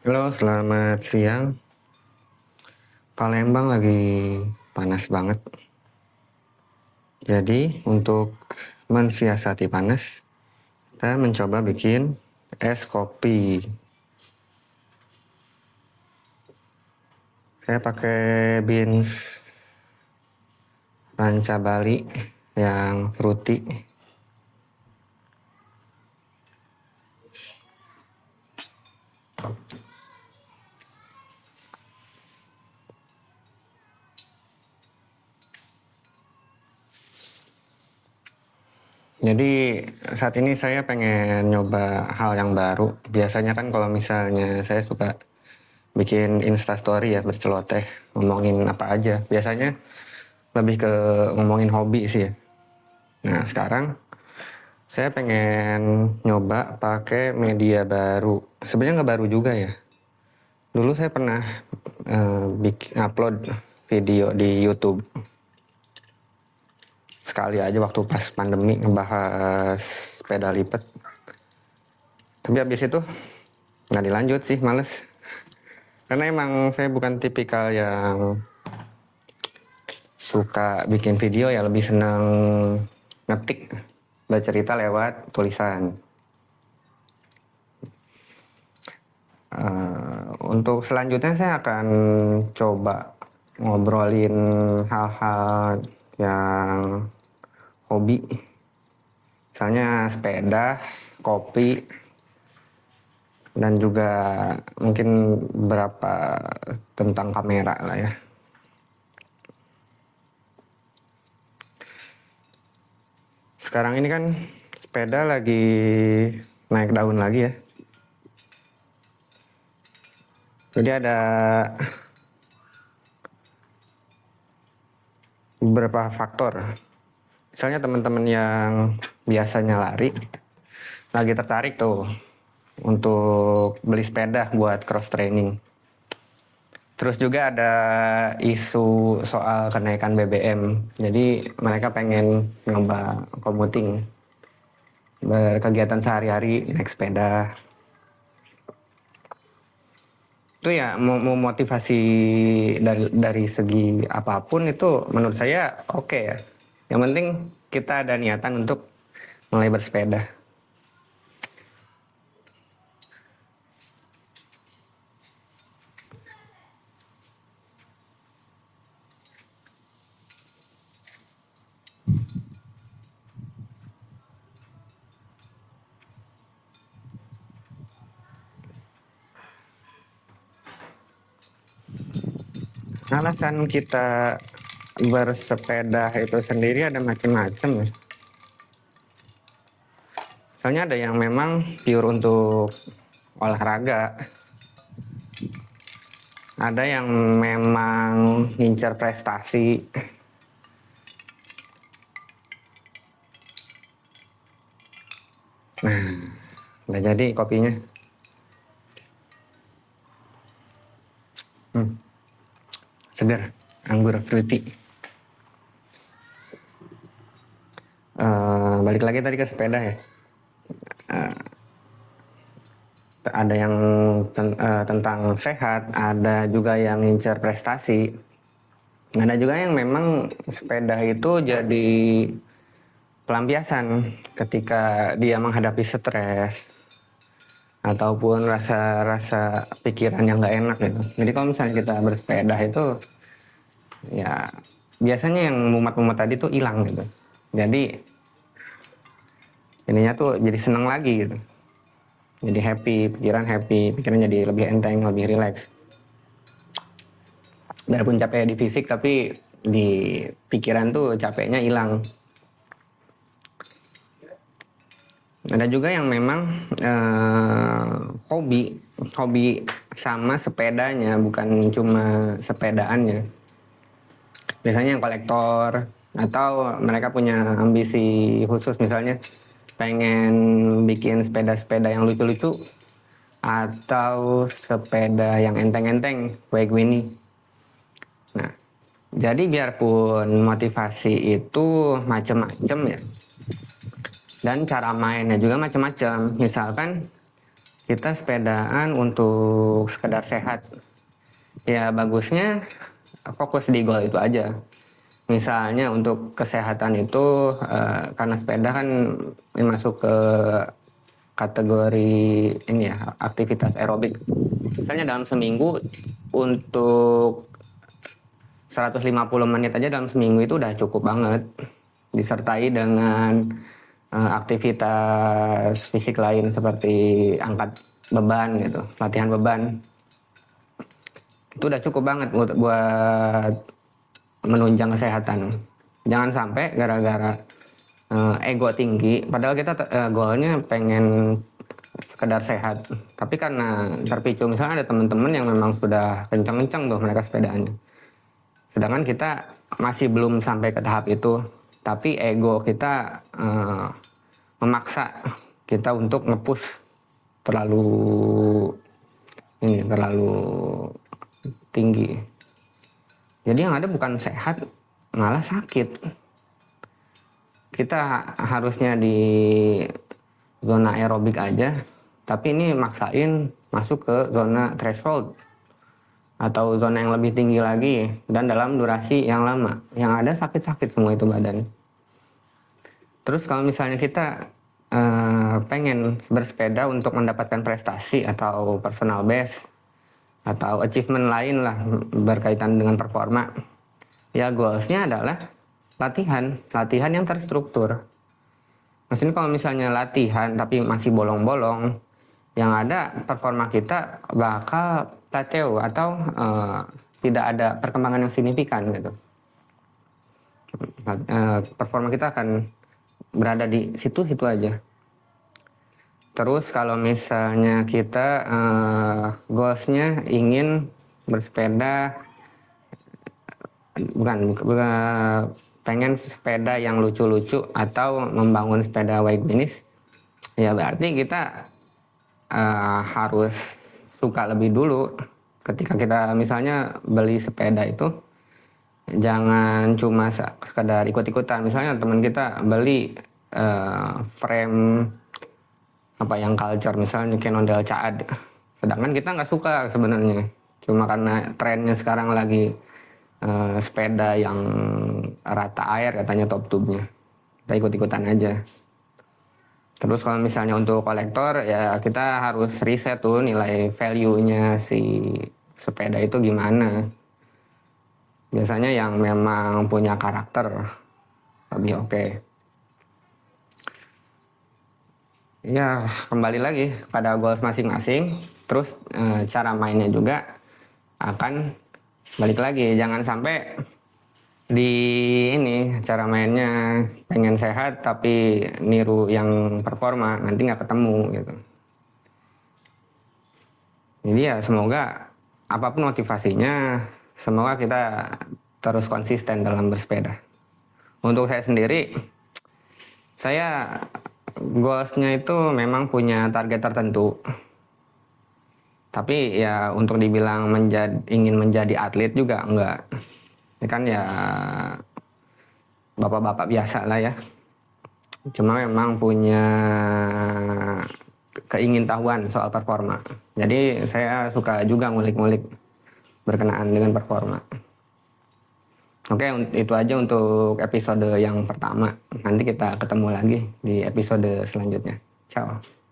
Halo, selamat siang. Palembang lagi panas banget. Jadi, untuk mensiasati panas, kita mencoba bikin es kopi. Saya pakai beans ranca Bali yang fruity. Jadi saat ini saya pengen nyoba hal yang baru. Biasanya kan kalau misalnya saya suka bikin instastory ya, berceloteh, ngomongin apa aja. Biasanya lebih ke ngomongin hobi sih ya. Nah sekarang saya pengen nyoba pakai media baru. Sebenarnya nggak baru juga ya. Dulu saya pernah bikin upload video di YouTube. Sekali aja waktu pas pandemi ngebahas sepeda lipat. Tapi habis itu nggak dilanjut sih, males. Karena emang saya bukan tipikal yang suka bikin video ya, lebih seneng ngetik, bercerita lewat tulisan. Untuk selanjutnya saya akan coba ngobrolin hal-hal yang hobi, misalnya sepeda, kopi, dan juga mungkin beberapa tentang kamera lah ya. Sekarang ini kan sepeda lagi naik daun lagi ya. Jadi ada beberapa faktor. Misalnya teman-teman yang biasanya lari, lagi tertarik tuh untuk beli sepeda buat cross training. Terus juga ada isu soal kenaikan BBM. Jadi mereka pengen nyoba commuting, berkegiatan sehari-hari naik sepeda. Itu ya mau motivasi dari segi apapun itu menurut saya oke ya. Yang penting kita ada niatan untuk mulai bersepeda. Alasan kita bersepeda itu sendiri ada macam-macam ya. Soalnya ada yang memang pure untuk olahraga. Ada yang memang ngincer prestasi. Nah, udah jadi kopinya. Segar, anggur fruity. Balik lagi tadi ke sepeda ya. Ada yang tentang sehat, ada juga yang ngincer prestasi. Ada juga yang memang sepeda itu jadi pelampiasan ketika dia menghadapi stres ataupun rasa pikiran yang nggak enak gitu. Jadi kalau misalnya kita bersepeda itu ya biasanya yang mumat-mumat tadi tuh hilang gitu. Jadi ininya tuh jadi seneng lagi gitu. Jadi happy, pikiran jadi lebih enteng, lebih rileks. Biarpun capek di fisik tapi di pikiran tuh capeknya hilang. Ada juga yang memang hobi sama sepedanya, bukan cuma sepedaannya. Biasanya yang kolektor atau mereka punya ambisi khusus, misalnya pengen bikin sepeda-sepeda yang lucu-lucu atau sepeda yang enteng-enteng kayak gini. Nah, jadi biarpun motivasi itu macam-macam ya, dan cara mainnya juga macam-macam. Misalkan kita sepedaan untuk sekedar sehat. Ya bagusnya fokus di goal itu aja. Misalnya untuk kesehatan itu karena sepeda kan masuk ke kategori ini ya, aktivitas aerobik. Misalnya dalam seminggu untuk 150 menit aja dalam seminggu itu udah cukup banget. Disertai dengan aktivitas fisik lain seperti angkat beban gitu, latihan beban. Itu udah cukup banget buat menunjang kesehatan. Jangan sampai gara-gara ego tinggi, padahal kita goalnya pengen sekedar sehat, tapi karena terpicu misalnya ada teman-teman yang memang sudah kencang-kencang tuh mereka sepedanya, sedangkan kita masih belum sampai ke tahap itu, tapi ego kita memaksa kita untuk nge-push terlalu tinggi. Jadi yang ada bukan sehat, malah sakit. Kita harusnya di zona aerobik aja, tapi ini maksain masuk ke zona threshold atau zona yang lebih tinggi lagi dan dalam durasi yang lama. Yang ada sakit-sakit semua itu badan. Terus kalau misalnya kita pengen bersepeda untuk mendapatkan prestasi atau personal best atau achievement lain lah berkaitan dengan performa, ya goalsnya adalah latihan yang terstruktur. Maksudnya kalau misalnya latihan tapi masih bolong-bolong, yang ada performa kita bakal plateau atau tidak ada perkembangan yang signifikan gitu. Performa kita akan berada di situ-situ aja. Terus kalau misalnya kita goalsnya ingin bersepeda, bukan pengen sepeda yang lucu-lucu atau membangun sepeda bike bisnis, ya berarti kita harus suka lebih dulu. Ketika kita misalnya beli sepeda itu, jangan cuma sekedar ikut-ikutan. Misalnya teman kita beli frame apa yang culture, misalnya Cannondale Caad, sedangkan kita nggak suka sebenarnya, cuma karena trennya sekarang lagi sepeda yang rata air katanya top tube-nya, kita ikut-ikutan aja. Terus kalau misalnya untuk kolektor, ya kita harus riset tuh nilai value-nya si sepeda itu gimana. Biasanya yang memang punya karakter lebih oke. Ya kembali lagi pada goals masing-masing. Terus cara mainnya juga akan balik lagi. Jangan sampai di ini cara mainnya pengen sehat tapi niru yang performa, nanti nggak ketemu gitu. Jadi ya semoga apapun motivasinya, semoga kita terus konsisten dalam bersepeda. Untuk saya sendiri, saya goalsnya itu memang punya target tertentu. Tapi ya untuk dibilang ingin menjadi atlet juga enggak. Ini kan ya bapak-bapak biasa lah ya. Cuma memang punya keingintahuan soal performa. Jadi saya suka juga ngulik-ngulik berkenaan dengan performa. Oke, itu aja untuk episode yang pertama. Nanti kita ketemu lagi di episode selanjutnya. Ciao.